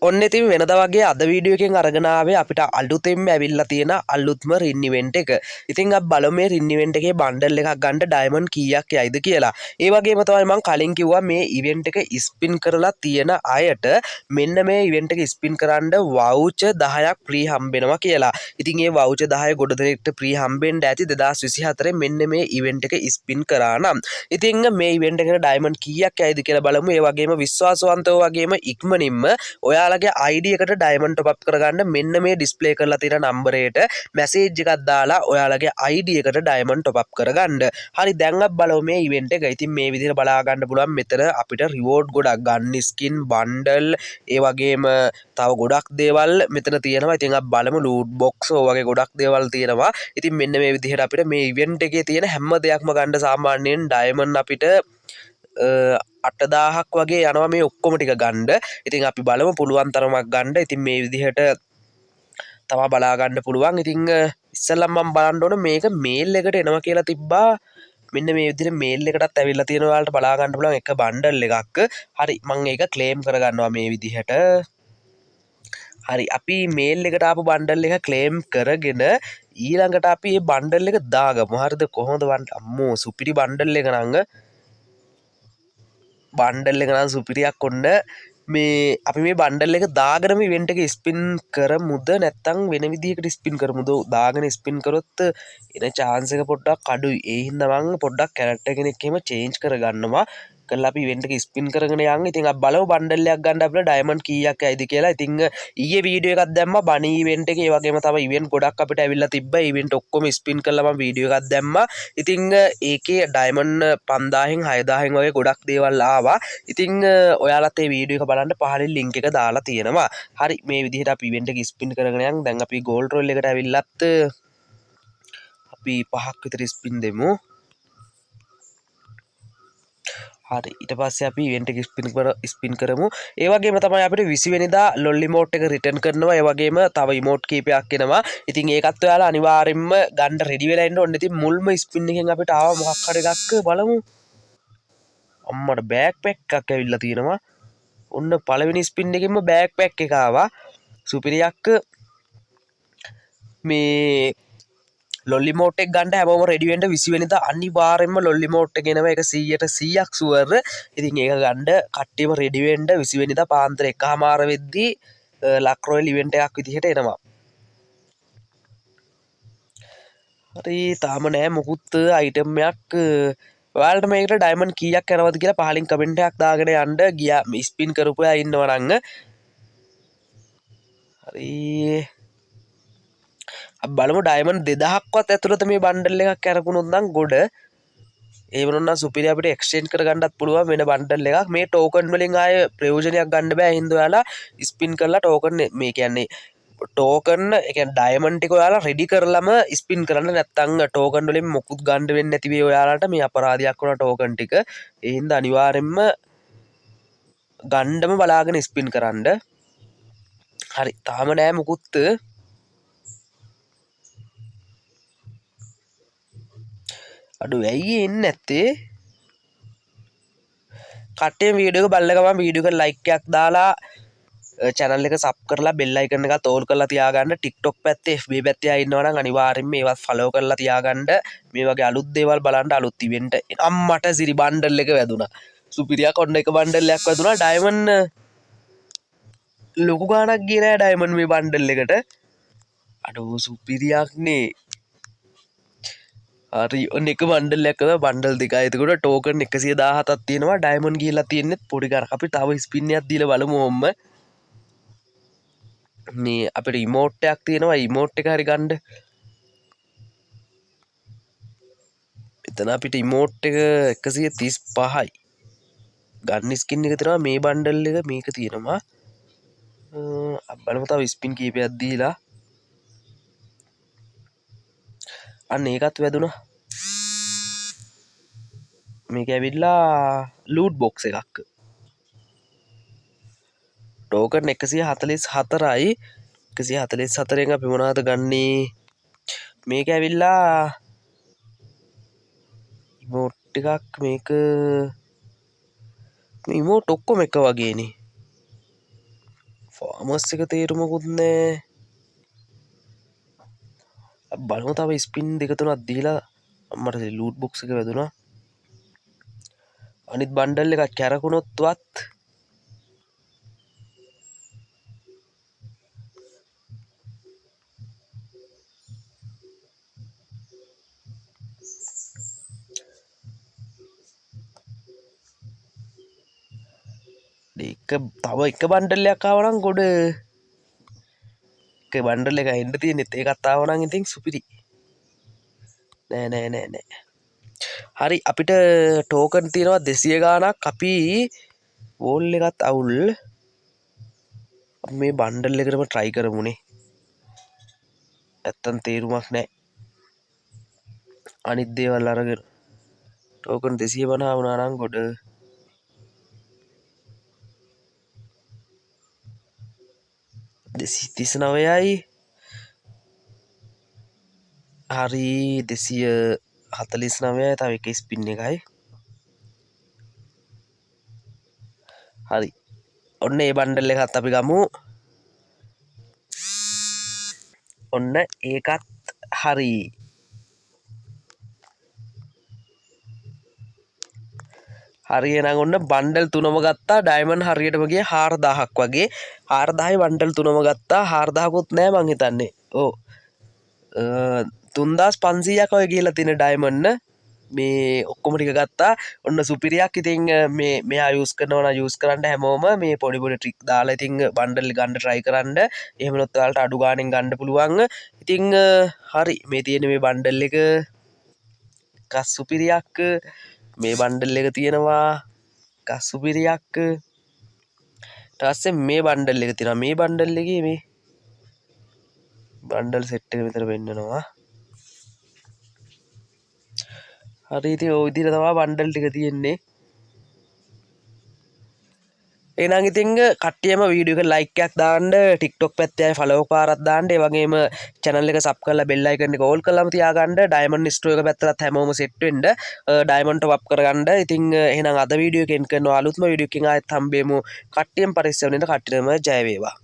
ඔන්න ඉතින් වෙනද වගේ අද වීඩියෝ එකෙන් අරගෙන ආවේ අපිට අලුතෙන්ම ඇවිල්ලා තියෙන අලුත්ම රින් ඉවෙන්ට් එක. ඉතින් අපි බලමු මේ රින් ඉවෙන්ට් එකේ බන්ඩල් එකක් ගන්න ඩයමන්ඩ් කීයක් යයිද කියලා. ඒ වගේම තමයි මම කලින් කිව්වා මේ ඉවෙන්ට් එක ස්පින් කරලා තියෙන අයට මෙන්න මේ ඉවෙන්ට් එක ස්පින් කරන්න වවුචර් 10ක් ෆ්‍රී හම්බෙනවා කියලා. ඉතින් මේ වවුචර් 10 ගොඩ දෙනෙක්ට ෆ්‍රී හම්බෙන්න ඇති 2024 මෙන්න මේ ඉවෙන්ට් එක ස්පින් කරා නම්. ඉතින් මේ ඉවෙන්ට් එකට ඩයමන්ඩ් කීයක් යයිද කියලා බලමු. ඒ වගේම විශ්වාසවන්තව වගේම ඉක්මනින්ම ඔයාලගේ ID එකට ඩයමන්ඩ් টොප් අප් කරගන්න මෙන්න මේ ඩිස්ප්ලේ කරලා තියෙන නම්බරයට මැසේජ් එකක් දාලා ඔයාලගේ ID එකට ඩයමන්ඩ් টොප් අප් කරගන්න. හරි දැන් අපි බලමු මේ ඉවෙන්ට් එක. ඉතින් මේ විදිහට බලා ගන්න පුළුවන් මෙතන අපිට රිවෝඩ් ගොඩක් ගන්න ස්කින් බන්ඩල් ඒ වගේම තව ගොඩක් දේවල් මෙතන තියෙනවා. ඉතින් අපි බලමු ලූට් බොක්ස් වගේ ගොඩක් දේවල් තියෙනවා. ඉතින් මෙන්න මේ විදිහට අපිට මේ ඉවෙන්ට් එකේ තියෙන හැම දෙයක්ම ගන්න සාමාන්‍යයෙන් ඩයමන්ඩ් අපිට 8000ක් වගේ යනවා මේ ඔක්කොම ටික ගන්න. ඉතින් අපි බලමු පුළුවන් තරමක් ගන්න. ඉතින් මේ විදිහට තමයි බලා ගන්න පුළුවන්. ඉතින් ඉස්සෙල්ලා මම බලන්න ඕන මේක මේල් එකට එනවා කියලා තිබ්බා. මෙන්න මේ විදිහට මේල් එකටත් ඇවිල්ලා තියෙනවා. ඔයාලට බලා ගන්න පුළුවන් එක බන්ඩල් එකක්. හරි මම ඒක ක්ලේම් කරගන්නවා මේ විදිහට. හරි අපි මේල් එකට ආපු බන්ඩල් එක ක්ලේම් කරගෙන ඊළඟට අපි මේ බන්ඩල් එක දාගමු. හරිද කොහොමද අම්මෝ සුපිරි බන්ඩල් එක නංග බන්ඩල් එක නම් සුපිරියක්. ඔන්න මේ අපි මේ බන්ඩල් එක දාගෙනම ඉවෙන්ට් එක ස්පින් කරමුද නැත්නම් වෙන විදිහකට ස්පින් කරමුද? දාගෙන ස්පින් කරොත් එන chance එක පොඩ්ඩක් අඩුයි. ඒ හින්දා මම පොඩ්ඩක් කැරක්ටර් කෙනෙක් එහෙම චේන්ජ් කරගන්නවා. කළා අපි ඉවෙන්ට් එක ස්පින් කරගෙන යන්න. ඉතින් අපි බලමු බන්ඩල් එකක් ගන්න අපිට ඩයමන්ඩ් කීයක් ඇයිද කියලා. ඉතින් ඊයේ වීඩියෝ එකක් දැම්මා බනි ඉවෙන්ට් එකේ. ඒ වගේම තව ඉවෙන්ට් ගොඩක් අපිට ඇවිල්ලා තිබ්බා. ඉවෙන්ට් ඔක්කොම ස්පින් කරලා මම වීඩියෝ එකක් දැම්මා. ඉතින් ඒකේ ඩයමන්ඩ් 5000න් 6000න් වගේ ගොඩක් දේවල් ආවා. ඉතින් ඔයාලත් මේ වීඩියෝ එක බලන්න පහලින් ලින්ක් එක දාලා තියෙනවා. හරි මේ විදිහට අපි ඉවෙන්ට් එක ස්පින් කරගෙන යන්. දැන් අපි ගෝල්ඩ් රෝල් එකට ඇවිල්ලත් අපි 5ක් විතර ස්පින් දෙමු. හරි ඊට පස්සේ අපි ඉවෙන්ට් එක ස්පින් කරමු. ඒ වගේම තමයි අපිට 20 වෙනිදා ලොල් ඉමෝට් එක රිටර්න් කරනවා. ඒ වගේම තව ඉමෝට් කීපයක් එනවා. ඉතින් ඒකත් ඔයාලා අනිවාර්යෙන්ම ගන්න රෙඩි වෙලා ඉන්න ඕනේ. ඉතින් මුල්ම ස්පින් එකෙන් අපිට ආව මොකක් හරි එකක් බලමු. අම්මට බෑග් පැක් එකක් ඇවිල්ලා තියෙනවා. ඔන්න පළවෙනි ස්පින් එකෙන්ම බෑග් පැක් එක ආවා. සුපිරියක්. මේ ලොල් ඉමෝට් එක ගන්න හැමෝම රෙඩි වෙන්න 20 වෙනිදා අනිවාර්යෙන්ම ලොල් ඉමෝට් එක එනවා. ඒක 100%ක් ෂුවර්. ඉතින් ඒක ගන්න කට්ටියම රෙඩි වෙන්න 20 වෙනිදා පාන්දර 1:00 වෙද්දී ලක් රොයල් ඉවෙන්ට් එකක් විදිහට එනවා. හරි තාම නෑ මොකුත් අයිටම් එකක්. ඔයාලට මේකට ඩයමන්ඩ් කීයක් යනවද කියලා පහලින් කමෙන්ට් එකක් දාගෙන යන්න. ගියා ස්පින් කරපු අය ඉන්නවා නම්. හරි අපි බලමු ඩයමන්ඩ් 2000ක්වත් ඇතුළත මේ බන්ඩල් එකක් අරගුණොත් නම් ගොඩ. ඒ වුණොත් නම් සුපිරි අපිට එක්ස්චේන්ජ් කරගන්නත් පුළුවන් වෙන බන්ඩල් එකක්. මේ ටෝකන් වලින් ආයේ ප්‍රයෝජනයක් ගන්න බෑ. හින්දා ඔයාලා ස්පින් කරලා ටෝකන් මේ කියන්නේ ටෝකන් ඒ කියන්නේ ඩයමන්ඩ් ටික ඔයාලා රෙඩි කරලම ස්පින් කරන්න. නැත්නම් ටෝකන් වලින් මොකුත් ගන්න වෙන්නේ නැති වෙයි ඔයාලට. මේ අපරාධයක් වුණා ටෝකන් ටික. ඒ හින්දා අනිවාර්යෙන්ම ගන්නම බලාගෙන ස්පින් කරන්න. හරි තාම නෑ මොකුත්. අඩු ඇයි එන්නේ නැත්තේ? කට්ටිය වීඩියෝ එක බලලා ගමන් වීඩියෝ එකට ලයික් එකක් දාලා channel එක sub කරලා bell icon එකත් ඕල් කරලා තියාගන්න. TikTok පැත්තේ FB පැත්තේ ආ ඉන්නවා නම් අනිවාර්යෙන්ම ඒවත් follow කරලා තියාගන්න. මේ වගේ අලුත් දේවල් බලන්න අලුත් ඉවෙන්ට් අම්මට සිරි බන්ඩල් එක වැදුනා. සුපිරියක් ඔන්න එක බන්ඩල් එකක් වැදුනා. ඩයමන්ඩ් ලොකු ගාණක් ගියේ නෑ ඩයමන්ඩ් මේ බන්ඩල් එකට. අඩෝ සුපිරියක් නේ. හරි ඔන්න එක බන්ඩල් එකක් තමයි බන්ඩල් දෙකයි. එතකොට ටෝකන් 117ක් තියෙනවා. ඩයමන්ඩ් ගිහලා තියෙන්නේ පොඩි ගාණක්. අපි තව ස්පින් එකක් දීලා බලමු ඔම්ම. මේ අපිට ඉමෝට් එකක් තියෙනවා. ඉමෝට් එක හරි ගන්න. මෙතන අපිට ඉමෝට් එක 135යි. ගන්න ස්කින් එක තියෙනවා. මේ බන්ඩල් එක මේක තියෙනවා. අපි බලමු තව ස්පින් කීපයක් දීලා. අන්න ඒකත් වැදුනා. මේක ඇවිල්ලා ලූට් බොක්ස් එකක්. ටෝකන් 144යි. 144න් අපි මොනවද ගන්නේ? මේක ඇවිල්ලා ඉමෝට් එකක්. මේක මේ ඉමෝට් ඔක්කොම එක වගේනේ. ෆාමස් එක තේරුමකුත් නෑ. බලමු තව ස්පින් දෙක තුනක් දීලා මට ලූට් බොක්ස් එක වැදුනා. අනිත් බණ්ඩල් එකක් කැරකුණොත්වත් තව එක බණ්ඩල්ලයක් ආවනම් ගොඩ එක බණ්ඩල් එක එන්න තියෙනෙත් ඒකත් ආවනම් ඉතින් සුපිරි. නෑ. හරි අපිට ටෝකන් තියෙනවා 200 ගාණක්. අපි වෝල් එකත් අවුල්. මේ බණ්ඩල් එකටම try කරමුනේ. නැත්තම් තේරුමක් නෑ. අනිත් දේවල් අරගෙන ටෝකන් 250 වුණා නම් ගොඩ. දෙසිතිස් නවයයි හරි 249 තව එක ස්පින් එකයි. හරි ඔන්න ඒ බණ්ඩල් එකත් අපි ගමු. ඔන්න ඒකත් හරි. හරි එහෙනම් ඔන්න බණ්ඩල් තුනම ගත්තා. ඩයමන්ඩ් හරියටම ගියේ 4000ක් වගේ. 4000යි බණ්ඩල් තුනම ගත්තා. 4000කුත් නෑ මං හිතන්නේ. ඔව් 3500ක් වගේ ගිහලා තියෙන ඩයමන්ඩ් මේ ඔක්කොම ටික ගත්තා. ඔන්න සුපිරියක්. ඉතින් මේ මෙයා යූස් කරනවා නම් යූස් කරන්න හැමෝම මේ පොඩි පොඩි ට්‍රික් දාලා ඉතින් බණ්ඩල් ගන්න try කරන්න. එහෙම නැත්නම් ඔයාලට අඩු ගාණෙන් ගන්න පුළුවන්. ඉතින් හරි මේ තියෙන මේ බණ්ඩල් එක කසුපිරියක්. මේ බණ්ඩල් එක තියෙනවා කසුපිරියක්. ඊට පස්සේ මේ බණ්ඩල් එක තියෙනවා. මේ බණ්ඩල් එකේ මේ බණ්ඩල් සෙට් එක විතර වෙන්නනවා. හරි ඉතින් ඔය විදිහට තමයි බණ්ඩල් ටික තියෙන්නේ. එහෙනම් ඉතින් කට්ටියම වීඩියෝ එක ලයික් එකක් දාන්න, TikTok පැත්තේ ෆලෝ පාරක් දාන්න, ඒ වගේම channel එක sub කරලා bell icon එක all කරලාම තියාගන්න. ඩයමන්ඩ් ස්ටෝර් එක පැත්තට හැමෝම set වෙන්න. ඩයමන්ඩ් top up කරගන්න. ඉතින් එහෙනම් අද වීඩියෝ එකෙන් කරන අලුත්ම වීඩියෝ එකකින් ආයෙත් හම්බෙමු. කට්ටියම පරිස්සම් වෙන්න. කට්ටියම ජය වේවා.